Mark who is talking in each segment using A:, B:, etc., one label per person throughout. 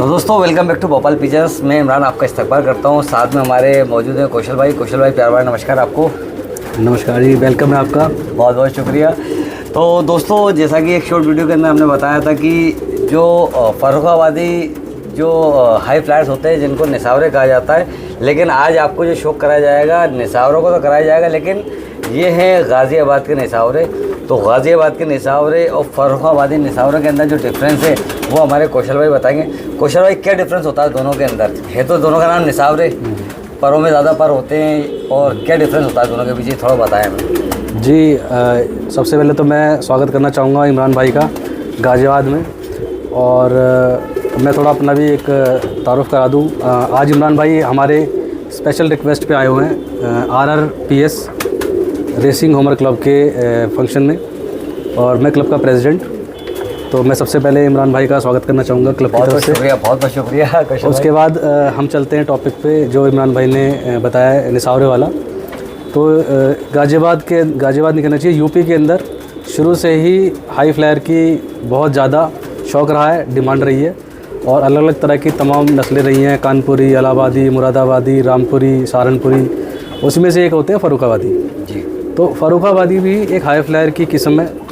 A: तो दोस्तों welcome back to Bhopal pigeons. मैं इमरान आपका इस्तकबाल करता हूँ। साथ में हमारे मौजूद हैं कौशल भाई। कौशल भाई प्यार भरा नमस्कार आपको।
B: नमस्कार जी, वेलकम है आपका।
A: बहुत बहुत शुक्रिया। तो दोस्तों जैसा कि एक शॉर्ट वीडियो के अंदर हमने बताया था कि जो फर्रुखाबादी जो हाई फ्लायर्स होते हैं जिनको निसावरे कहा जाता है, लेकिन आज आपको जो शौक कराया जाएगा निसावरों को तो कराया जाएगा, लेकिन ये हैं गाज़ियाबाद के निसावरे। तो गाज़ियाबाद के निसावरे और फर्रुखाबादी निसावरे के अंदर जो डिफरेंस है वो हमारे कौशल भाई बताएंगे। कौशल भाई क्या डिफरेंस होता है दोनों के अंदर? है तो दोनों का नाम निसावरे, परों में ज़्यादा पर होते हैं, और क्या डिफरेंस होता है दोनों के पीछे थोड़ा बताएं हमें।
B: जी, सबसे पहले तो मैं स्वागत करना चाहूँगा इमरान भाई का गाज़ियाबाद में। और मैं थोड़ा अपना भी एक तारुफ करा दूँ। आज इमरान भाई हमारे स्पेशल रिक्वेस्ट पे आए हुए हैं RRPS रेसिंग होमर क्लब के फंक्शन में, और मैं क्लब का प्रेसिडेंट। तो मैं सबसे पहले इमरान भाई का स्वागत करना चाहूँगा क्लब की तरफ से।
A: बहुत बहुत शुक्रिया।
B: उसके बाद हम चलते हैं टॉपिक पे जो इमरान भाई ने बताया निसावरे वाला। तो गाज़ियाबाद नहीं कहना चाहिए, यूपी के अंदर शुरू से ही हाई फ्लायर की बहुत ज़्यादा शौक़ रहा है, डिमांड रही है, और अलग अलग तरह की तमाम नस्लें रही हैं। कानपुरी, इलाहाबादी, मुरादाबादी, रामपुरी, सहारनपुरी, उसमें से एक होते हैं फर्रुखाबादी
A: जी।
B: तो फर्रुखाबादी भी एक हाई फ्लायर की किस्म है।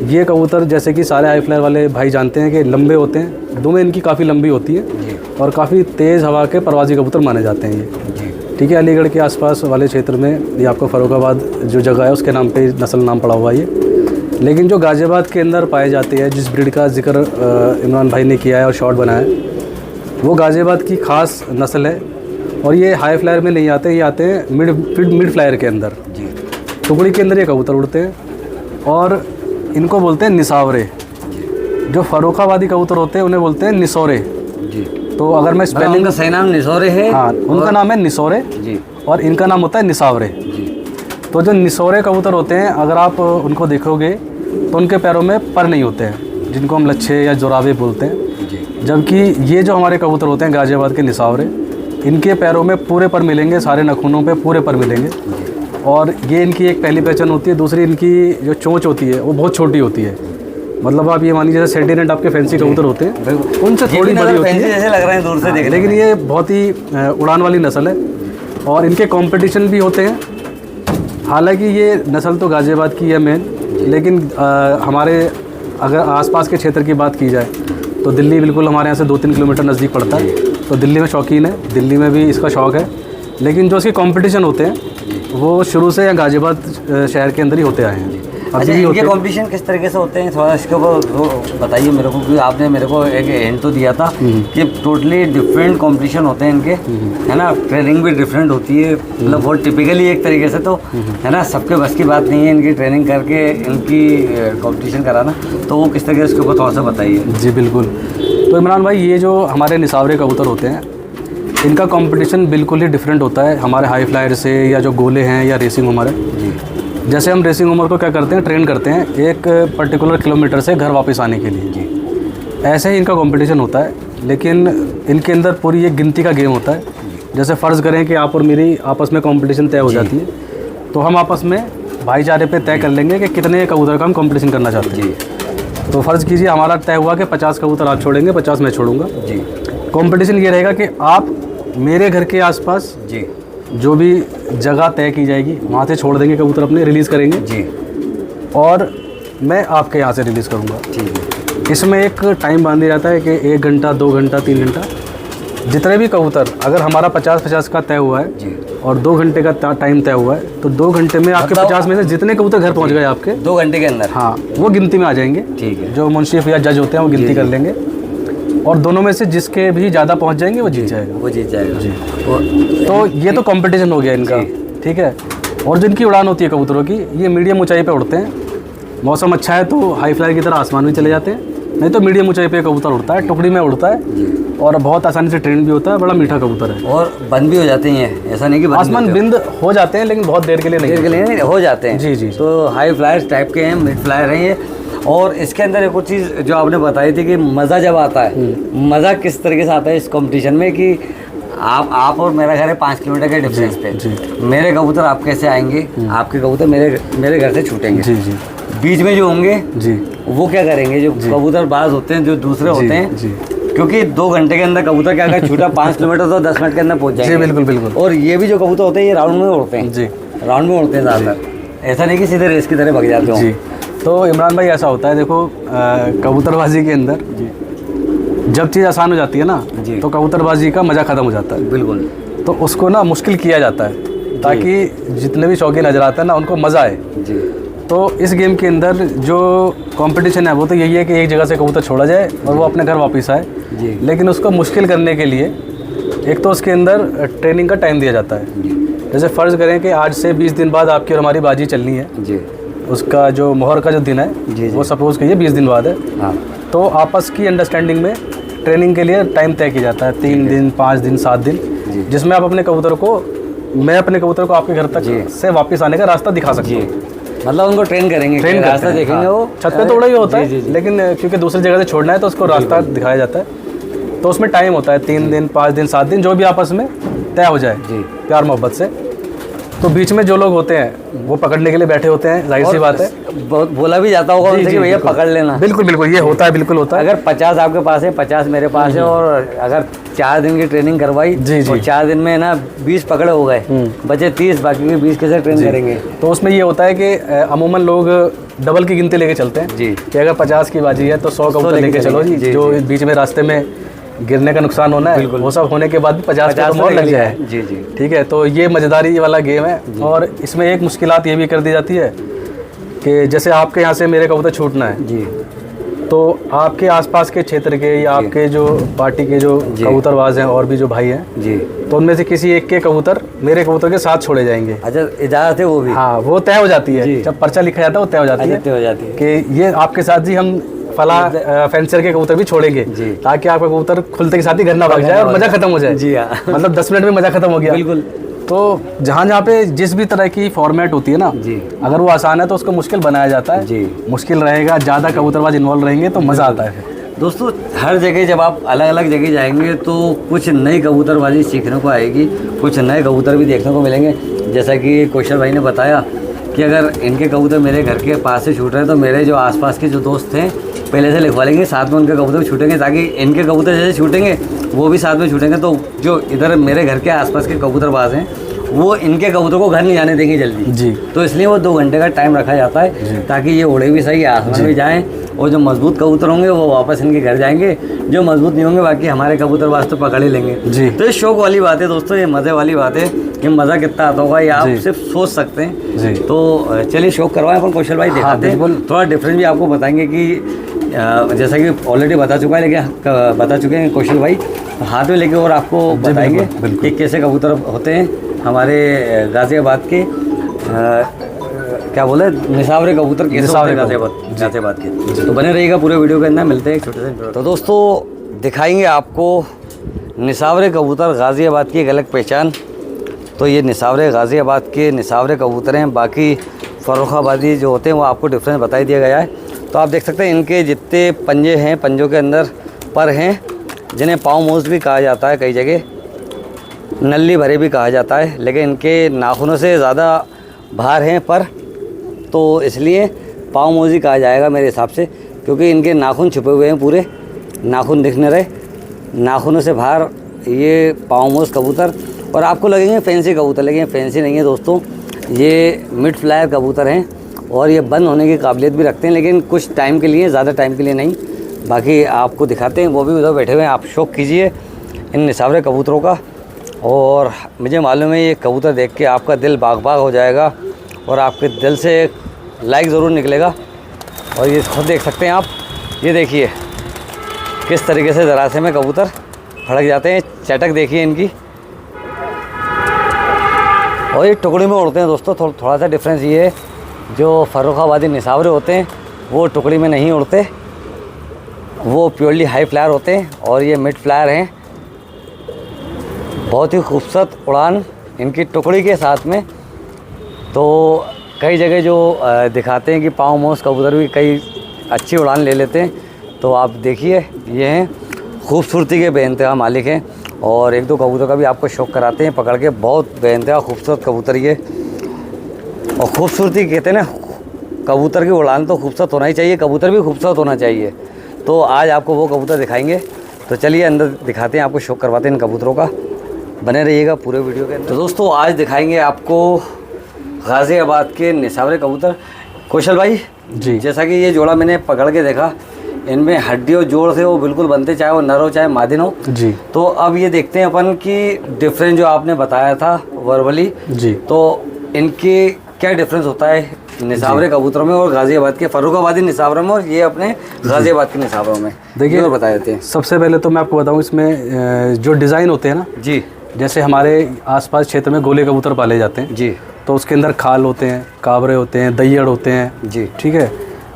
B: ये कबूतर जैसे कि सारे हाई फ्लायर वाले भाई जानते हैं कि लंबे होते हैं, दुमें इनकी काफ़ी लंबी होती है और काफ़ी तेज़ हवा के परवाज़ी कबूतर माने जाते हैं ये। ठीक है, अलीगढ़ के आसपास वाले क्षेत्र में ये आपको फर्रुखाबाद जो जगह है उसके नाम पे नस्ल नाम पड़ा हुआ है ये। लेकिन जो गाज़ियाबाद के अंदर पाए जाते हैं, जिस ब्रीड का जिक्र इमरान भाई ने किया है और शॉर्ट बनाया है, वो गाज़ियाबाद की ख़ास नस्ल है। और ये हाई फ्लायर में नहीं आते, ये आते हैं मिड फ्लायर के अंदर जी। टुकड़ी के अंदर ये कबूतर उड़ते हैं और इनको बोलते हैं निसावरे। जो फर्रुखाबादी कबूतर होते हैं उन्हें बोलते हैं निसौरे जी। तो अगर मैं स्पेलिंग
A: का सही नाम निसौरे है?
B: हाँ, उनका नाम है निसौरे जी, और इनका नाम होता है निसावरे जी। तो जो निसौरे कबूतर होते हैं, अगर आप उनको देखोगे तो उनके पैरों में पर नहीं होते हैं, जिनको हम लच्छे या जोराबे बोलते हैं जी। जबकि ये जो हमारे कबूतर होते हैं गाज़ियाबाद के निसावरे, इनके पैरों में पूरे पर मिलेंगे, सारे नखूनों पे पूरे पर मिलेंगे। और ये इनकी एक पहली पहचान होती है। दूसरी, इनकी जो चोंच होती है वो बहुत छोटी होती है। मतलब आप ये मान लीजिए जैसे सेंटिनेंट आपके फैंसी कबूतर होते हैं, उनसे थोड़ी बड़ी होती है,
A: जैसे लग रहे हैं दूर से देखने।
B: लेकिन ये बहुत ही उड़ान वाली नस्ल है और इनके कंपटीशन भी होते हैं। हालांकि ये नस्ल तो गाज़ियाबाद की है मेन, लेकिन हमारे अगर आसपास के क्षेत्र की बात की जाए तो दिल्ली बिल्कुल हमारे यहाँ से 2-3 किलोमीटर नज़दीक पड़ता है। तो दिल्ली में शौकीन है, दिल्ली में भी इसका शौक़ है। लेकिन जो इसके कंपटीशन होते हैं वो शुरू से या गाज़ियाबाद शहर के अंदर ही होते आए हैं।
A: अच्छा, इनके कंपटीशन किस तरीके से होते हैं थोड़ा इसके ऊपर बताइए मेरे को, क्योंकि आपने मेरे को एक हिंट तो दिया था कि टोटली डिफरेंट कंपटीशन होते हैं इनके, है ना। ट्रेनिंग भी डिफरेंट होती है, मतलब बहुत टिपिकली एक तरीके से तो है ना, सबके बस की बात नहीं है इनकी ट्रेनिंग करके इनकी कंपटीशन कराना। तो वो किस तरीके से इसके ऊपर थोड़ा सा बताइए। जी
B: बिल्कुल। तो इमरान भाई, ये जो हमारे निसावरे कबूतर होते हैं, इनका कंपटीशन बिल्कुल ही डिफरेंट होता है हमारे हाई फ्लायर से, या जो गोले हैं या रेसिंग उमर है। जैसे हम रेसिंग उमर को क्या करते हैं, ट्रेन करते हैं एक पर्टिकुलर किलोमीटर से घर वापस आने के लिए जी। ऐसे ही इनका कंपटीशन होता है, लेकिन इनके अंदर पूरी एक गिनती का गेम होता है। जैसे फ़र्ज़ करें कि आप और मेरी आपस में कंपटीशन तय हो जाती है, तो हम आपस में भाईचारे पे तय कर लेंगे कि कितने कबूतर का हम कंपटीशन करना चाहते हैं। तो फ़र्ज़ कीजिए हमारा तय हुआ कि 50 कबूतर आप छोड़ेंगे, 50 मैं छोड़ूंगा जी। कंपटीशन ये रहेगा कि आप मेरे घर के आसपास जी जो भी जगह तय की जाएगी वहाँ से छोड़ देंगे कबूतर, अपने रिलीज़ करेंगे जी, और मैं आपके यहाँ से रिलीज़ करूँगा। ठीक है। इसमें एक टाइम बांध दिया जाता है कि 1 घंटा, 2 घंटा, 3 घंटा, जितने भी कबूतर, अगर हमारा 50-50 का तय हुआ है जी, और 2 घंटे का टाइम तय हुआ है, तो 2 घंटे में आपके 50 में से जितने कबूतर घर पहुँच गए आपके
A: 2 घंटे के अंदर, हाँ, वो
B: गिनती में आ जाएंगे। ठीक है। जो मुंशिफ या जज होते हैं वो गिनती कर लेंगे, और दोनों में से जिसके भी ज़्यादा पहुंच जाएंगे वो जीत जाएगा जी। तो ये तो कंपटीशन हो गया इनका, ठीक है। और जो इनकी उड़ान होती है कबूतरों की, ये मीडियम ऊंचाई पे उड़ते हैं। मौसम अच्छा है तो हाई फ्लायर की तरह आसमान में चले जाते हैं, नहीं तो मीडियम ऊंचाई पे कबूतर उड़ता है, टुकड़ी में उड़ता है, और बहुत आसानी से ट्रेन भी होता है। बड़ा मीठा कबूतर है, और
A: बंद भी हो जाते हैं, ऐसा नहीं कि
B: आसमान बिंद हो जाते हैं, लेकिन बहुत देर के लिए नहीं
A: हो जाते हैं
B: जी।
A: तो हाई फ्लायर टाइप के हैं, मिड फ्लायर हैं ये। और इसके अंदर एक और चीज़ जो आपने बताई थी कि मज़ा जब आता है, मज़ा किस तरीके से आता है इस कंपटीशन में कि आप और मेरा घर है 5 किलोमीटर के डिफरेंस पे, मेरे कबूतर आप कैसे आएंगे, आपके कबूतर मेरे घर से छूटेंगे जी जी। बीच में जो होंगे जी वो क्या करेंगे, जो कबूतर बाज होते हैं जो दूसरे होते हैं क्योंकि 2 घंटे के अंदर कबूतर क्या अगर छूटा 5 किलोमीटर तो 10 मिनट के अंदर पहुंच जाएंगे।
B: जी बिल्कुल बिल्कुल।
A: और ये भी जो कबूतर होते हैं ये राउंड में उड़ते हैं
B: जी,
A: राउंड में उड़ते हैं ज़्यादातर, ऐसा नहीं कि सीधे रेस की तरह भाग जाते हो।
B: जी। तो इमरान भाई ऐसा होता है, देखो कबूतरबाजी के अंदर जब चीज़ आसान हो जाती है ना,
A: जी।
B: तो कबूतरबाजी का मज़ा ख़त्म हो जाता है।
A: बिल्कुल।
B: तो उसको ना मुश्किल किया जाता है ताकि जितने भी शौकीन नजर आते हैं ना उनको मज़ा आए।
A: जी।
B: तो इस गेम के अंदर जो कंपटीशन है वो तो यही है कि एक जगह से कबूतर छोड़ा जाए और वो अपने घर वापस आए।
A: जी।
B: लेकिन उसको मुश्किल करने के लिए एक तो उसके अंदर ट्रेनिंग का टाइम दिया जाता है।
A: जी।
B: जैसे फ़र्ज़ करें कि आज से 20 दिन बाद आपकी और हमारी बाजी चलनी है,
A: जी।
B: उसका जो मोहर का जो दिन है
A: जी।
B: वो सपोज़ कीजिए 20 दिन बाद है।
A: हाँ।
B: तो आपस की अंडरस्टैंडिंग में ट्रेनिंग के लिए टाइम तय किया जाता है, 3 दिन, 5 दिन, 7 दिन, जिसमें आप अपने कबूतर को, मैं अपने कबूतर को आपके घर तक से वापस आने का रास्ता दिखा सकती हूँ।
A: मतलब उनको ट्रेन करेंगे,
B: ट्रेन
A: रास्ता देखेंगे। वो
B: छत पे थोड़ा ही होता है, लेकिन क्योंकि दूसरी जगह से छोड़ना है तो उसको रास्ता दिखाया जाता है। तो उसमें टाइम होता है 3 दिन, 5 दिन, 7 दिन, जो भी आपस में तय हो जाए प्यार मोहब्बत से। तो बीच में जो लोग होते हैं वो पकड़ने के लिए बैठे होते हैं, जाहिर सी बात है।
A: बोला भी जाता होगा उनसे कि भैया पकड़ लेना।
B: बिल्कुल बिल्कुल, ये होता है, बिल्कुल होता है।
A: अगर 50 आपके पास है, 50 मेरे पास है, और अगर 4 दिन की ट्रेनिंग करवाई और 4 दिन में ना 20 पकड़े हो गए, बचे 30, बाकी के 20 कैसे ट्रेन करेंगे।
B: तो उसमें ये होता है कि अमूमन लोग डबल की गिनती लेके चलते हैं
A: जी,
B: कि अगर 50 की बाजी है तो 100 कबूतर लेके चलो जी, जो बीच में रास्ते में गिरने का नुकसान होना है वो सब होने के बाद भी 50 का मोहर लग जाए।
A: जी जी,
B: ठीक है। तो ये मज़ेदारी वाला गेम है। और इसमें एक मुश्किलात ये भी कर दी जाती है कि जैसे आपके यहाँ से मेरे कबूतर छूटना है
A: जी,
B: तो आपके आसपास के क्षेत्र के या आपके जो पार्टी के जो कबूतरबाज हैं और भी जो भाई हैं
A: जी,
B: तो उनमें से किसी एक के कबूतर मेरे कबूतर के साथ छोड़े जाएंगे।
A: अच्छा, इजाज़त है वो भी?
B: हाँ, वो तय हो जाती है। जब पर्चा लिखा जाता है वो तय हो जाती है,
A: तय हो जाती है
B: कि ये आपके साथ जी हम फला फेंसर के कबूतर भी छोड़ेंगे, ताकि आपका कबूतर खुलते के साथ ही घर ना भाग जाए और मज़ा खत्म हो जाए।
A: जी हाँ,
B: मतलब 10 मिनट में मज़ा खत्म हो गया।
A: बिल्कुल।
B: तो जहाँ पे जिस भी तरह की फॉर्मेट होती है ना
A: जी,
B: अगर वो आसान है तो उसको मुश्किल बनाया जाता है।
A: जी,
B: मुश्किल रहेगा, ज़्यादा कबूतरबाज इन्वॉल्व रहेंगे तो मज़ा आता है।
A: दोस्तों, हर जगह जब आप अलग अलग जगह जाएंगे तो कुछ नई कबूतरबाजी सीखने को आएगी, कुछ नए कबूतर भी देखने को मिलेंगे। जैसा कि कौशल भाई ने बताया कि अगर इनके कबूतर मेरे घर के पास से छूट रहे हैं तो मेरे जो आसपास के जो दोस्त हैं पहले से लिखवा लेंगे, साथ में उनके कबूतर छूटेंगे, ताकि इनके कबूतर जैसे छूटेंगे वो भी साथ में छूटेंगे। तो जो इधर मेरे घर के आसपास के कबूतरबाज हैं वो इनके कबूतर को घर नहीं जाने देंगे जल्दी
B: जी।
A: तो इसलिए वो 2 घंटे का टाइम रखा जाता है, ताकि ये उड़े भी सही, आसमान भी जाएँ, और जो मजबूत कबूतर होंगे वो वापस इनके घर जाएंगे, जो मजबूत नहीं होंगे बाकी हमारे कबूतरबाज तो पकड़ ही लेंगे जी। तो ये शौक वाली बात है दोस्तों, ये मज़े वाली बात है कि मज़ा कितना आता होगा ये आप सिर्फ सोच सकते हैं जी। तो चलिए शौक करवाएं अपन, कौशल भाई दिखाते हैं, थोड़ा डिफरेंस भी आपको बताएंगे कि जैसा कि ऑलरेडी बता चुका है, लेकिन बता चुके हैं कौशल भाई, हाथ में लेके और आपको बताएंगे कि कैसे कबूतर होते हैं हमारे गाज़ियाबाद के क्या बोले निसावरे कबूतर कैसे होते हैं गाज़ियाबाद के। तो बने रहिएगा पूरे वीडियो के अंदर, मिलते हैं एक छोटे से। तो दोस्तों दिखाएंगे आपको निसावरे कबूतर गाज़ियाबाद की एक अलग पहचान। तो ये निसावरे गाज़ियाबाद के निसावरे कबूतर हैं, बाकी फ़र्रुखाबादी जो होते हैं वो आपको डिफरेंस बता ही दिया गया है। तो आप देख सकते हैं इनके जितने पंजे हैं, पंजों के अंदर पर हैं, जिन्हें पाँव मोज़ भी कहा जाता है, कई जगह नल्ली भरे भी कहा जाता है, लेकिन इनके नाखूनों से ज़्यादा भार हैं पर, तो इसलिए पाँव मोज़ ही कहा जाएगा मेरे हिसाब से, क्योंकि इनके नाखून छुपे हुए हैं, पूरे नाखून दिखने रहे, नाखूनों से भार ये पाँव मोज़ कबूतर। और आपको लगेंगे फैंसी कबूतर, लेकिन फैंसी नहीं है दोस्तों, ये मिड फ्लायर कबूतर हैं और ये बंद होने की काबिलियत भी रखते हैं, लेकिन कुछ टाइम के लिए, ज़्यादा टाइम के लिए नहीं। बाकी आपको दिखाते हैं, वो भी उधर बैठे हुए हैं, आप शौक कीजिए इन निसावरे कबूतरों का। और मुझे मालूम है ये कबूतर देख के आपका दिल बाग बाग हो जाएगा और आपके दिल से लाइक ज़रूर निकलेगा। और ये खुद देख सकते हैं आप, ये देखिए किस तरीके से ज़रासे में कबूतर फड़क जाते हैं, चटक देखिए इनकी, और ये टुकड़ी में उड़ते हैं दोस्तों। थोड़ा सा डिफरेंस ये है, जो फ़र्रुखाबादी निसावरे होते हैं वो टुकड़ी में नहीं उड़ते, वो प्योरली हाई फ्लायर होते हैं, और ये मिड फ्लायर हैं। बहुत ही खूबसूरत उड़ान इनकी टुकड़ी के साथ में। तो कई जगह जो दिखाते हैं कि पाँव मोज़ कबूतर भी कई अच्छी उड़ान ले लेते हैं, तो आप देखिए ये हैं, खूबसूरती के बेइंतहा मालिक हैं। और 1-2 कबूतर का भी आपको शौक कराते हैं पकड़ के, बहुत बेइंतहा खूबसूरत कबूतर ये। और खूबसूरती कहते हैं ना, कबूतर की उड़ान तो खूबसूरत होना ही चाहिए, कबूतर भी खूबसूरत होना चाहिए। तो आज आपको वो कबूतर दिखाएंगे, तो चलिए अंदर दिखाते हैं, आपको शौक करवाते हैं इन कबूतरों का। बने रहिएगा पूरे वीडियो के अंदर। तो दोस्तों आज दिखाएंगे आपको गाज़ियाबाद के निसावरे कबूतर। कौशल भाई
B: जी,
A: जैसा कि ये जोड़ा मैंने पकड़ के देखा, इनमें हड्डी और जोड़ से वो बिल्कुल बनते, चाहे वो नर हो चाहे मादिन हो
B: जी।
A: तो अब ये देखते हैं अपन कि डिफरेंस जो आपने बताया था वर्बली
B: जी,
A: तो इनके क्या डिफरेंस होता है निसावरे कबूतरों में और गाज़ियाबाद के फर्रुखाबादी निसावरों में और ये अपने गाज़ियाबाद के निसावरों में।
B: देखिए
A: और बता देते हैं।
B: सबसे पहले तो मैं आपको बताऊं, इसमें जो डिज़ाइन होते हैं ना
A: जी
B: जैसे हमारे आसपास क्षेत्र में गोले कबूतर पाले जाते हैं
A: जी
B: तो उसके अंदर खाल होते हैं, काबरे होते हैं, दैयड़ होते हैं
A: जी
B: ठीक है,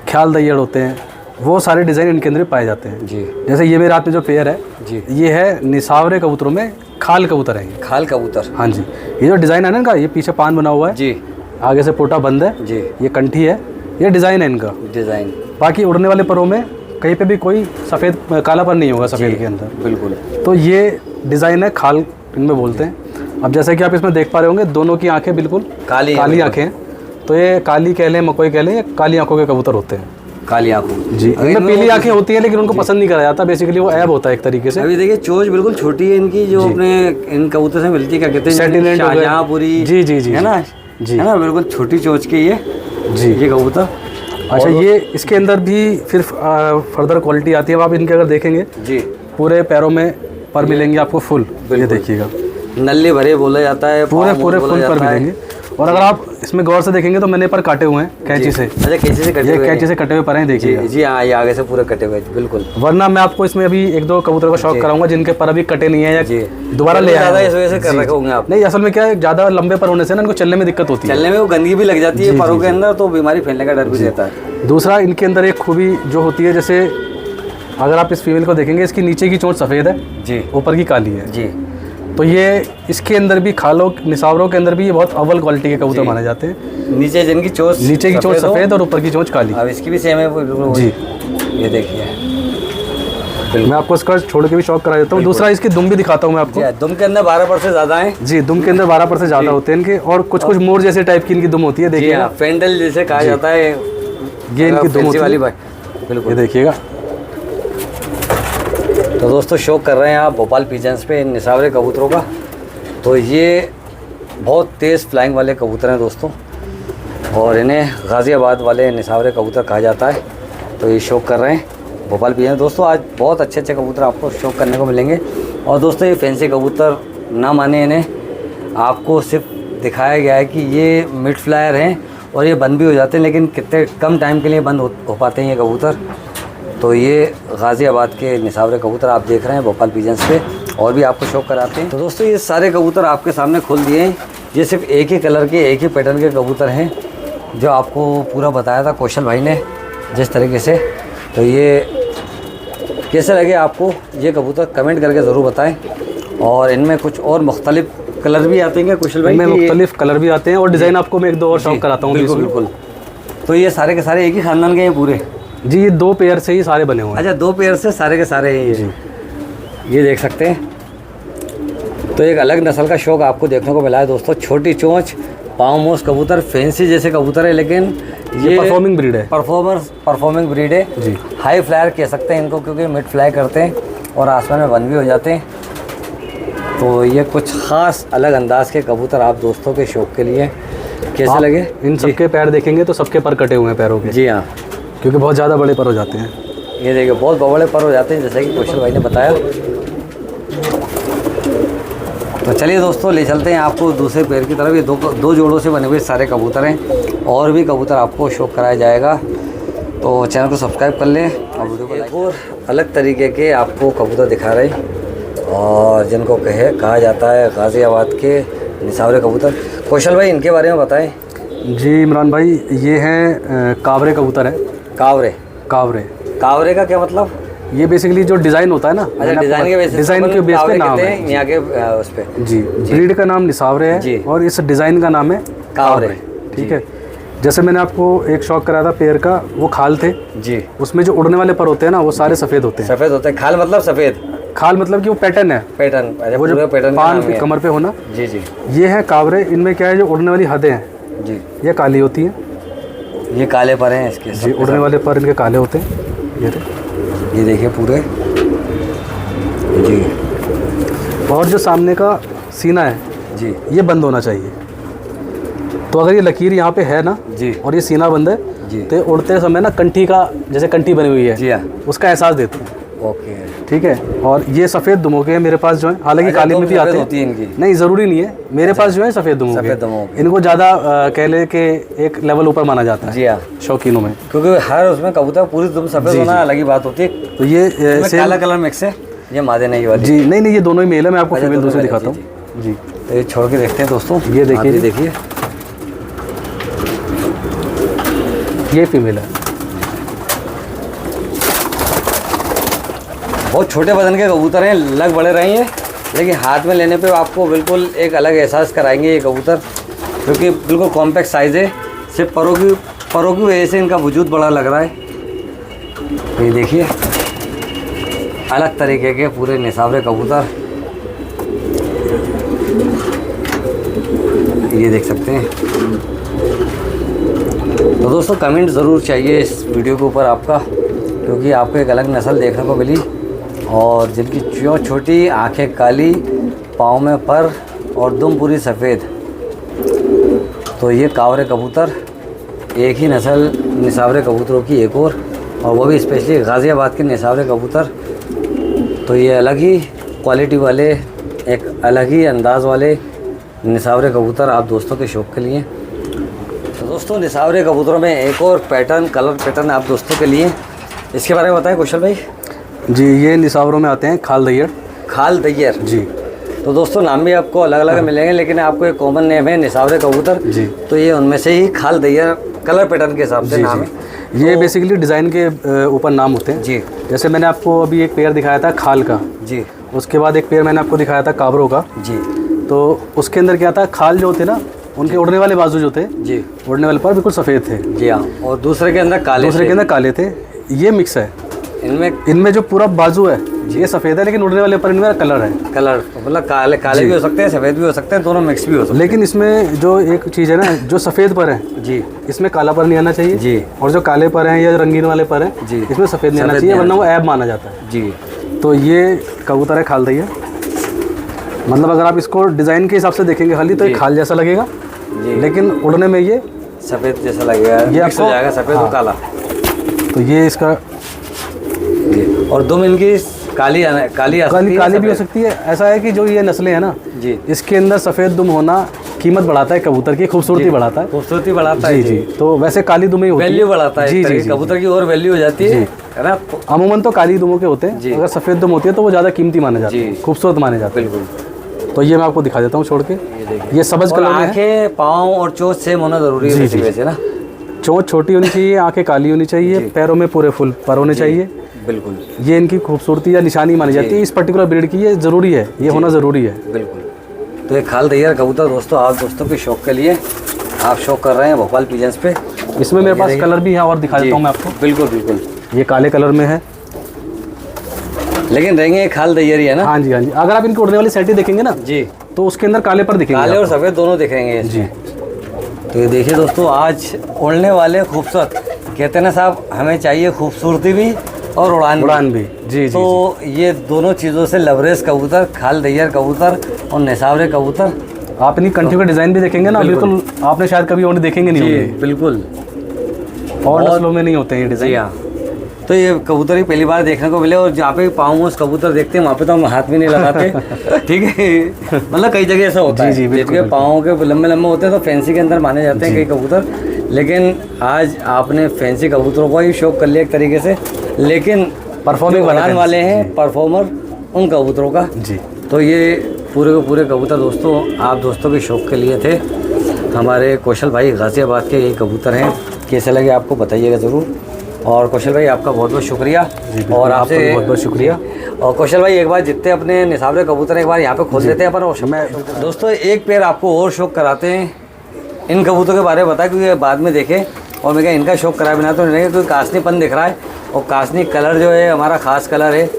B: ख्याल दैयड़ होते हैं, वो सारे डिज़ाइन इनके अंदर पाए जाते हैं
A: जी
B: जैसे ये मेरे हाथ में जो पेयर है
A: जी,
B: ये है निसावरे कबूतरों में खाल कबूतर है ये।
A: खाल कबूतर।
B: हाँ जी, ये जो डिज़ाइन है ना इनका, ये पीछे पान बना हुआ है
A: जी
B: आगे से पोटा बंद है
A: जी,
B: ये कंठी है, ये डिज़ाइन है इनका।
A: डिज़ाइन।
B: बाकी उड़ने वाले परों में कहीं पे भी कोई सफ़ेद कालापन नहीं होगा सफ़ेद के अंदर।
A: बिल्कुल।
B: तो ये डिज़ाइन है खाल इनमें बोलते हैं। अब जैसे कि आप इसमें देख पा रहे होंगे दोनों की आंखें बिल्कुल
A: काली
B: आंखें हैं, तो ये काली कह लें मकोई कह लें, ये काली आंखों के कबूतर होते हैं।
A: काली आंखों
B: जी, इनमें पीली आंखें होती हैं लेकिन उनको पसंद नहीं करा जाता, बेसिकली वो ऐब होता है एक तरीके से।
A: अभी देखिए चोंच बिल्कुल छोटी है इनकी, जो अपने इन कबूतर से मिलती है, क्या कहते हैं,
B: सेंटिनेंट हो गए।
A: शाहजहांपुरी।
B: जी जी जी
A: है ना
B: जी,
A: है ना, बिल्कुल छोटी चोंच के ये
B: जी
A: ये कबूतर।
B: अच्छा, ये इसके अंदर भी फिर फर्दर क्वालिटी आती है। अब आप इनके अगर देखेंगे
A: जी,
B: पूरे पैरों में पर मिलेंगे आपको फुल, ये देखिएगा
A: नल्ले भरे बोला जाता है,
B: पूरे
A: पाँव
B: पूरे
A: बोला
B: फुल पर
A: जाता है।
B: मिलेंगे। और अगर आप इसमें गौर से देखेंगे तो मैंने पर काटे हुए हैं कैंची से।
A: अच्छा, कैंची से कटे
B: ये
A: हुए
B: कैंची से कटे हुए पर हैं, देखिएगा।
A: जी हाँ, ये आगे से पूरे कटे हुए बिल्कुल।
B: वरना मैं आपको इसमें अभी एक दो कबूतरों का शौक कराऊंगा जिनके पर अभी कटे नहीं है या दोबारा ले
A: ज़्यादा
B: आए
A: इस वजह से कर रखे होंगे आप।
B: नहीं, असल में क्या है, ज़्यादा लंबे पर होने से ना इनको चलने में दिक्कत होती है,
A: चलने में वो गंदगी भी लग जाती है परों के अंदर, तो बीमारी फैलने का डर भी रहता है।
B: दूसरा इनके अंदर एक खूबी जो होती है, जैसे अगर आप इस फीमेल को देखेंगे, इसकी नीचे की चोंच सफ़ेद है
A: जी,
B: ऊपर की काली है
A: जी।
B: तो ये इसके अंदर भी खालों निसावरों के अंदर भी ये बहुत अव्वल क्वालिटी के कबूतर माने जाते हैं।
A: नीचे जिनकी चोंच,
B: नीचे की चोंच सफ़ेद और ऊपर की चोंच काली।
A: अब इसकी भी सेम है बिल्कुल
B: जी,
A: ये देखिए।
B: मैं आपको इसका छोड़ के भी शौक करा देता हूँ। दूसरा इसकी दुम भी दिखाता हूँ मैं आपको।
A: दुम के अंदर 12% से ज़्यादा है।
B: जी, दुम के अंदर 12% ज़्यादा होते हैं इनके, और कुछ कुछ मोर जैसे टाइप की इनकी दुम होती है,
A: जी
B: देखिए
A: हाँ, फेंडल जैसे कहा जाता है,
B: ये इनकी दुम होती
A: वाली
B: है,
A: बिल्कुल।
B: ये देखिएगा।
A: तो दोस्तों शौक कर रहे हैं आप भोपाल पिजन्स पे इन निसावरे कबूतरों का, तो ये बहुत तेज़ फ्लाइंग वाले कबूतर हैं दोस्तों, और इन्हें गाज़ियाबाद वाले निसावरे कबूतर कहा जाता है। तो ये शौक कर रहे हैं भोपाल पिजन। दोस्तों आज बहुत अच्छे अच्छे कबूतर आपको शौक करने को मिलेंगे। और दोस्तों ये फैंसी कबूतर ना माने इन्हें, आपको सिर्फ दिखाया गया है कि ये मिड फ्लायर हैं और ये बंद भी हो जाते हैं, लेकिन कितने कम टाइम के लिए बंद हो पाते हैं ये कबूतर। तो ये गाज़ियाबाद के निसावरे कबूतर आप देख रहे हैं भोपाल पिजन्स पे, और भी आपको शौक कराते हैं। तो दोस्तों ये सारे कबूतर आपके सामने खोल दिए हैं। ये सिर्फ एक ही कलर के, एक ही पैटर्न के कबूतर हैं, जो आपको पूरा बताया था कौशल भाई ने जिस तरीके से। तो ये कैसे लगे आपको ये कबूतर कमेंट करके ज़रूर बताएं। और इनमें कुछ और मुख्तलिफ कलर भी आते हैं क्या कौशल भाई?
B: इनमें मुख्तलिफ कलर भी आते हैं और डिज़ाइन आपको मैं एक दो और शौक कराता हूँ।
A: बिल्कुल बिल्कुल। तो ये सारे के सारे एक ही खानदान के हैं पूरे?
B: जी, ये 2 पेयर से ही सारे बने हुए हैं।
A: अच्छा, 2 पेयर से सारे के सारे हैं ये देख सकते हैं। तो एक अलग नस्ल का शौक आपको देखने को मिला है दोस्तों। छोटी चोंच, पाँव मोस कबूतर, फैंसी जैसे कबूतर है, लेकिन ये
B: परफॉर्मिंग ब्रीड है।
A: परफॉर्मिंग ब्रीड है
B: जी।
A: हाई फ्लायर कह सकते हैं इनको, क्योंकि मिड फ्लाई करते हैं और आसमान में बंद भी हो जाते हैं। तो ये कुछ ख़ास अलग अंदाज के कबूतर आप दोस्तों के शौक के लिए कैसे लगे?
B: इन सबके पैर देखेंगे तो सबके पर कटे हुए हैं पैरों के।
A: जी हाँ,
B: क्योंकि बहुत ज़्यादा बड़े पर हो जाते हैं।
A: ये देखिए बहुत बड़े पर हो जाते हैं, जैसे कि कौशल भाई ने बताया। तो चलिए दोस्तों ले चलते हैं आपको दूसरे पैर की तरफ। ये दो जोड़ों से बने हुए सारे कबूतर हैं, और भी कबूतर आपको शौक कराया जाएगा। तो चैनल को सब्सक्राइब कर लें और वीडियो को लाइक। और अलग तरीके के आपको कबूतर दिखा रहे हैं, और जिनको कहा जाता है गाज़ियाबाद के निसावरे कबूतर। कौशल भाई इनके बारे में बताएं।
B: जी इमरान भाई, ये हैं कावरे कबूतर हैं।
A: कावरे? कावरे का क्या मतलब?
B: ये बेसिकली जो डिज़ाइन होता है ना,
A: अच्छा, डिज़ाइन के बेस पे नाम है यहाँ के उस पे।
B: जी, ब्रीड का नाम निसावरे है और इस डिज़ाइन का नाम है कावरे। ठीक है, जैसे मैंने आपको एक शौक कराया था पेयर का, वो खाल थे
A: जी।
B: उसमें जो उड़ने वाले पर होते हैं ना, वो सारे सफ़ेद होते हैं।
A: सफ़ेद होते हैं? खाल मतलब सफ़ेद?
B: खाल मतलब कि वो पैटर्न है,
A: पैटर्न।
B: वो जो
A: पैटर्न
B: पान पे कमर पे होना।
A: जी जी।
B: ये है कावरे। इनमें क्या है, जो उड़ने वाली हदें हैं
A: जी,
B: ये काली होती हैं।
A: ये काले पर हैं इसके?
B: जी, उड़ने वाले पर इनके काले होते हैं। ये
A: देखिए पूरे जी।
B: और जो सामने का सीना है
A: जी
B: ये बंद होना चाहिए। तो अगर ये लकीर यहाँ पे है ना
A: जी
B: और ये सीना बंद है
A: जी।
B: तो ये उड़ते समय ना कंठी का, जैसे कंठी बनी हुई है
A: जी हाँ।
B: उसका एहसास देते हैं।
A: ओके।
B: ठीक है। और ये सफ़ेद दुमों के हैं मेरे पास जो है, हालांकि
A: अच्छा,
B: काली
A: दुम
B: में भी
A: सफ़ेद
B: आते
A: होती है
B: हैं,
A: इनकी?
B: नहीं ज़रूरी नहीं है। मेरे पास जो है सफ़ेद दुमों
A: सफ़ेद दुमों
B: के, इनको ज़्यादा कह ले के एक लेवल ऊपर माना जाता है
A: जी हाँ,
B: शौकीनों में,
A: क्योंकि हर उसमें कबूतर पूरी दुम सफ़ेद होना अलग ही बात होती है।
B: तो ये
A: काला कलर मिक्स है, ये मादे नहीं वाली।
B: जी नहीं ये दोनों ही मेल है। मैं आपको
A: अच्छा,
B: फीमेल
A: दोनों
B: दूसरी
A: मेल है,
B: दिखाता हूँ जी।
A: तो ये छोड़ के देखते हैं दोस्तों।
B: ये देखिए
A: आप
B: जी।
A: देखिए,
B: ये फीमेल है।
A: बहुत छोटे वजन के कबूतर हैं, लग बड़े रहे हैं, लेकिन हाथ में लेने पे आपको बिल्कुल एक अलग एहसास कराएंगे ये कबूतर, क्योंकि बिल्कुल कॉम्पैक्ट साइज़ है। सिर्फ परों की वजह से इनका वजूद बड़ा लग रहा है। ये देखिए, अलग तरीके के पूरे निसावरे कबूतर, ये देख सकते हैं। तो दोस्तों कमेंट ज़रूर चाहिए इस वीडियो के ऊपर आपका, क्योंकि आपको एक अलग नस्ल देखने को मिली और जिनकी छोटी आंखें काली, पाँव में पर और दुम पूरी सफ़ेद। तो ये कावरे कबूतर एक ही नस्ल निसावरे कबूतरों की एक और वो भी स्पेशली गाज़ियाबाद के निसावरे कबूतर। तो ये अलग ही क्वालिटी वाले, एक अलग ही अंदाज़ वाले निसावरे कबूतर आप दोस्तों के शौक़ के लिए। तो दोस्तों निसावरे कबूतरों में एक और पैटर्न, कलर पैटर्न आप दोस्तों के लिए, इसके बारे में बताएं कौशल भाई।
B: जी ये निसावरों में आते हैं खाल दैयर।
A: खाल दैयर
B: जी।
A: तो दोस्तों नाम भी आपको अलग अलग मिलेंगे, लेकिन आपको एक कॉमन नेम है निसावरे कबूतर
B: जी।
A: तो ये उनमें से ही खाल दैयर कलर पैटर्न के हिसाब से नाम है।
B: ये बेसिकली डिज़ाइन के ऊपर नाम होते हैं
A: जी।
B: जैसे मैंने आपको अभी एक पेयर दिखाया था खाल का
A: जी।
B: उसके बाद एक पेयर मैंने आपको दिखाया था काबरों का
A: जी।
B: तो उसके अंदर क्या था, खाल जो होते ना उनके उड़ने वाले बाजू जो थे
A: जी,
B: उड़ने वाले पर बिल्कुल सफ़ेद थे।
A: जी हाँ, और दूसरे के अंदर काले,
B: दूसरे के अंदर काले थे। ये मिक्स है, इनमें जो पूरा बाजू है ये सफ़ेद है, लेकिन उड़ने वाले पर इनमें कलर है।
A: कलर मतलब काले भी हो सकते हैं, सफ़ेद भी हो सकते हैं, दोनों मिक्स भी हो सकते हैं।
B: लेकिन इसमें जो एक चीज़ है ना, जो सफ़ेद पर है
A: जी,
B: इसमें काला पर नहीं आना चाहिए
A: जी,
B: और जो काले पर हैं या रंगीन वाले पर हैं
A: जी,
B: इसमें सफ़ेद नहीं आना चाहिए, वरना वो ऐब माना जाता है।
A: जी।
B: तो ये कबूतर है खाल दैया, मतलब अगर आप इसको डिज़ाइन के हिसाब से देखेंगे खाली तो ये खाल जैसा लगेगा, लेकिन उड़ने में ये
A: सफ़ेद जैसा लगेगा,
B: ये
A: मिक्स हो
B: आपको
A: जाएगा सफ़ेद और काला।
B: तो ये इसका
A: जी, और दुम इनकी काली
B: भी हो सकती है। ऐसा है कि जो ये नस्लें हैं ना
A: जी,
B: इसके अंदर सफ़ेद दुम होना कीमत बढ़ाता है, कबूतर की खूबसूरती बढ़ाता है,
A: खूबसूरती बढ़ाता है।
B: जी। तो वैसे काली दुम ही होती है,
A: वैल्यू बढ़ाता है। जी, कबूतर की और वैल्यू हो जाती है ना।
B: अमूमन तो काली दुमों के होते हैं, अगर सफ़ेद दुम होती है तो वो ज़्यादा कीमती माने जाते हैं, खूबसूरत माने जाते हैं।
A: बिल्कुल।
B: तो ये मैं आपको दिखा देता हूँ छोड़ के। ये सब्ज कलर में है।
A: आंखें, पाँव और चोंच सेम होना जरूरी है वैसे ना।
B: चोंच छोटी होनी चाहिए, आंखें काली होनी चाहिए, पैरों में पूरे फुल पर होने चाहिए।
A: बिल्कुल,
B: ये इनकी खूबसूरती या निशानी मानी जाती है इस पर्टिकुलर ब्रीड की, ये ज़रूरी है, ये होना ज़रूरी है।
A: बिल्कुल। तो एक खाल दैयर कबूतर दोस्तों आप दोस्तों के शौक़ के लिए आप शौक़ कर रहे हैं भोपाल पिजन्स पे।
B: इसमें मेरे पास कलर भी है और दिखा देता हूँ मैं आपको।
A: बिल्कुल बिल्कुल।
B: ये काले कलर में है,
A: लेकिन रहेंगे खाल दैयर ही है ना।
B: हाँ जी हाँ जी। अगर आप इनकी उड़ने वाली सेटी देखेंगे ना
A: जी
B: तो उसके अंदर काले पर दिखेंगे,
A: काले और सफ़ेद दोनों दिखेंगे
B: जी।
A: तो ये देखिए दोस्तों, आज उड़ने वाले खूबसूरत, कहते हैं ना साहब, हमें चाहिए खूबसूरती भी और उड़ान भी। जी। तो ये दोनों चीज़ों से लबरेज कबूतर, खाल दैयर कबूतर और निसावरे कबूतर।
B: आप इनकी कंठियों का डिज़ाइन भी देखेंगे ना, बिल्कुल आपने शायद कभी और देखेंगे नहीं होंगे,
A: बिल्कुल
B: और नस्लों में नहीं होते हैं ये डिज़ाइन।
A: हाँ, तो ये कबूतर ही पहली बार देखने को मिले, और जहाँ पे पाँव उस कबूतर देखते हैं वहाँ पे तो हम हाथ भी नहीं लगाते। ठीक है, मतलब कई जगह ऐसा होता है, जिसके पाँव के लंबे लंबे होते हैं तो फैंसी के अंदर माने जाते हैं कई कबूतर, लेकिन आज आपने फैंसी कबूतरों को ही शौक कर लिया एक तरीके से, लेकिन परफॉर्मिंग बनाने वाले हैं परफॉर्मर उन कबूतरों का जी। तो ये पूरे के पूरे कबूतर दोस्तों आप दोस्तों के शौक़ के लिए थे। हमारे कौशल भाई गाज़ियाबाद के ये कबूतर हैं, कैसे लगे आपको बताइएगा ज़रूर। और कौशल भाई आपका बहुत बहुत शुक्रिया, और आपसे
B: बहुत बहुत शुक्रिया।
A: और कौशल भाई एक बार जितने अपने निसावरे कबूतर एक बार यहाँ पे खोल देते हैं अपन, और दोस्तों एक पेयर आपको और शौक कराते हैं, इन कबूतरों के बारे में बताया क्योंकि बाद में देखें, और मैं क्या इनका शौक कराए बिना तो नहीं, क्योंकि कासनीपन दिख रहा है, और कासनी कलर जो है हमारा ख़ास कलर है,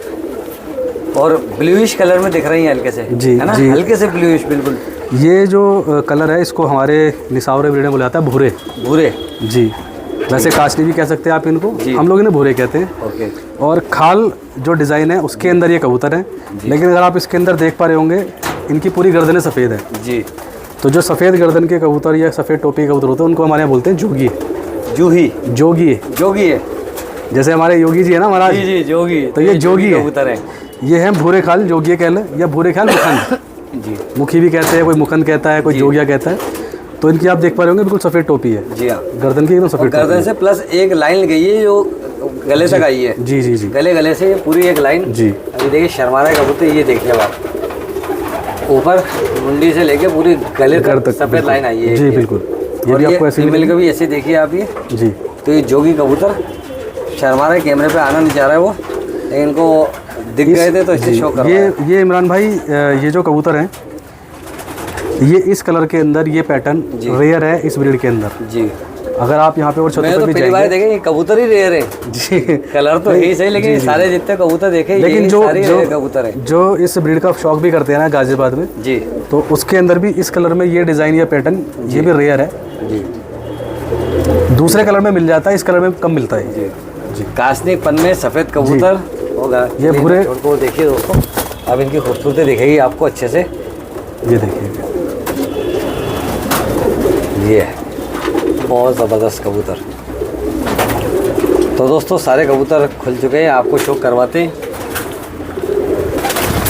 A: और ब्लूइश कलर में दिख रही है हल्के से,
B: जी,
A: है ना,
B: जी।
A: हल्के से ब्लूइश बिल्कुल।
B: ये जो कलर है इसको हमारे निसावरे ब्रीड में बुलाता है भूरे।
A: भूरे
B: जी। वैसे काशनी भी कह सकते हैं आप इनको,
A: जी।
B: हम लोग इन्हें भूरे कहते हैं।
A: ओके।
B: और खाल जो डिज़ाइन है उसके अंदर ये कबूतर हैं, लेकिन अगर आप इसके अंदर देख पा रहे होंगे इनकी पूरी गर्दनें सफ़ेद है।
A: जी।
B: तो जो सफ़ेद गर्दन के कबूतर या सफ़ेद टोपी के कबूतर होते हैं उनको हमारे यहाँ बोलते हैं जोगी।
A: जूही,
B: जोगी है,
A: जोगी है।
B: जैसे हमारे योगी जी है ना महाराज,
A: जी जी जोगी।
B: तो ये जोगी है।
A: कबूतर है।
B: ये हैं भूरे खाल जोगी कह लें, या भूरे खाल मुखंद,
A: जी
B: मुखी भी कहते हैं, कोई मुखंद कहता है, कोई जोगिया कहता है। तो इनकी आप देख पा रहे होंगे बिल्कुल सफ़ेद टोपी है,
A: जी हाँ,
B: गर्दन की एकदम सफ़ेद टोपी
A: गर्दन
B: है।
A: से प्लस एक लाइन गई है जो गले तक आई है।
B: जी जी जी
A: गले से पूरी एक लाइन।
B: जी।
A: अभी देखिए शर्मा रहा है कबूतर, ये देखिए आप, ऊपर मुंडी से लेके पूरी गले तक सफ़ेद लाइन आई है।
B: जी बिल्कुल। ये
A: और
B: भी
A: ये
B: आपको ऐसे
A: फीमेल का भी ऐसे देखिए आप ये।
B: जी।
A: तो ये जोगी कबूतर शर्मा रहा है, कैमरे पे आना नहीं चाह रहा है वो, लेकिन इनको दिख गए थे तो इससे शो कर रहा है।
B: ये इमरान भाई ये जो कबूतर हैं ये इस कलर के अंदर ये पैटर्न रेयर है इस ब्रीड के अंदर।
A: जी।
B: अगर आप यहाँ पे और
A: मैं
B: छतों
A: तो
B: पे भी
A: पहली बार
B: जाएंगे
A: देखे, ये कबूतर ही रेयर है।
B: जी।
A: कलर तो है ही सही, लेकिन सारे जितने कबूतर देखे
B: लेकिन
A: ये
B: जो
A: सारे
B: जो
A: रेयर कबूतर है।
B: जो इस ब्रीड का शौक भी करते हैं ना गाजियाबाद में,
A: जी
B: तो उसके अंदर भी इस कलर में ये डिज़ाइन या पैटर्न ये भी रेयर है।
A: जी
B: दूसरे कलर में मिल जाता है, इस कलर में कम मिलता है।
A: जी जी। कास्निक पन में सफ़ेद कबूतर होगा।
B: ये भूरे
A: को देखिए दोस्तों, अब इनकी खूबसूरती दिखेगी आपको अच्छे से।
B: ये देखिए,
A: ये है बहुत ज़बरदस्त कबूतर। तो दोस्तों सारे कबूतर खुल चुके हैं, आपको शो करवाते हैं।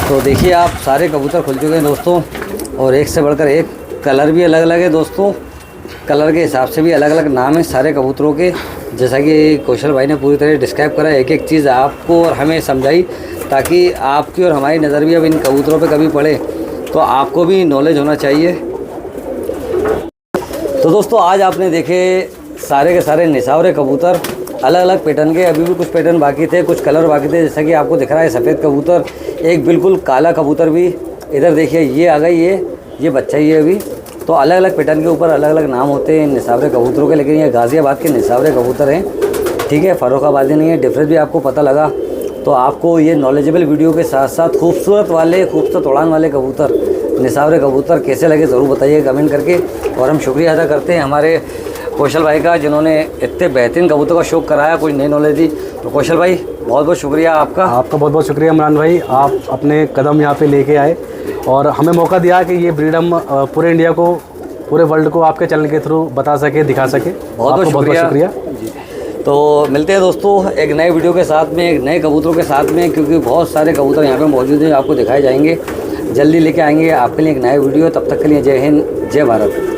A: तो देखिए आप, सारे कबूतर खुल चुके हैं दोस्तों, और एक से बढ़कर एक कलर भी अलग अलग है दोस्तों। कलर के हिसाब से भी अलग अलग नाम है सारे कबूतरों के। जैसा कि कौशल भाई ने पूरी तरह डिस्क्राइब करा, एक एक चीज़ आपको और हमें समझाई, ताकि आपकी और हमारी नज़र भी अब इन कबूतरों पे कभी पड़े तो आपको भी नॉलेज होना चाहिए। तो दोस्तों आज आपने देखे सारे के सारे निसावरे कबूतर, अलग अलग पैटर्न के। अभी भी कुछ पैटर्न बाकी थे, कुछ कलर बाकी थे। जैसा कि आपको दिख रहा है सफ़ेद कबूतर, एक बिल्कुल काला कबूतर भी इधर देखिए, ये आ गई, ये बच्चा ही है अभी। तो अलग अलग पैटर्न के ऊपर अलग अलग नाम होते हैं निसावरे कबूतरों के, लेकिन ये गाज़ियाबाद के निसावरे कबूतर हैं, ठीक है, फर्रुखाबादी नहीं है। डिफरेंस भी आपको पता लगा। तो आपको ये नॉलेजेबल वीडियो के साथ साथ खूबसूरत उड़ान वाले कबूतर, निसावरे कबूतर कैसे लगे ज़रूर बताइए कमेंट करके। और हम शुक्रिया अदा करते हैं हमारे कौशल भाई का, जिन्होंने इतने बेहतरीन कबूतर का शौक़ कराया, कुछ नई नॉलेज दी। तो कौशल भाई बहुत बहुत शुक्रिया आपका।
B: आपका बहुत बहुत शुक्रिया इमरान भाई, आप अपने कदम यहाँ पे लेके आए और हमें मौका दिया कि ये ब्रीड हम पूरे इंडिया को, पूरे वर्ल्ड को आपके चैनल के थ्रू बता सके, दिखा सके।
A: बहुत बहुत शुक्रिया जी। तो मिलते हैं दोस्तों एक नए वीडियो के साथ में, एक नए कबूतरों के साथ में, क्योंकि बहुत सारे कबूतर यहाँ पे मौजूद हैं, आपको दिखाए जाएंगे। जल्दी लेके आएंगे आपके लिए एक नया वीडियो। तब तक के लिए जय हिंद, जय भारत।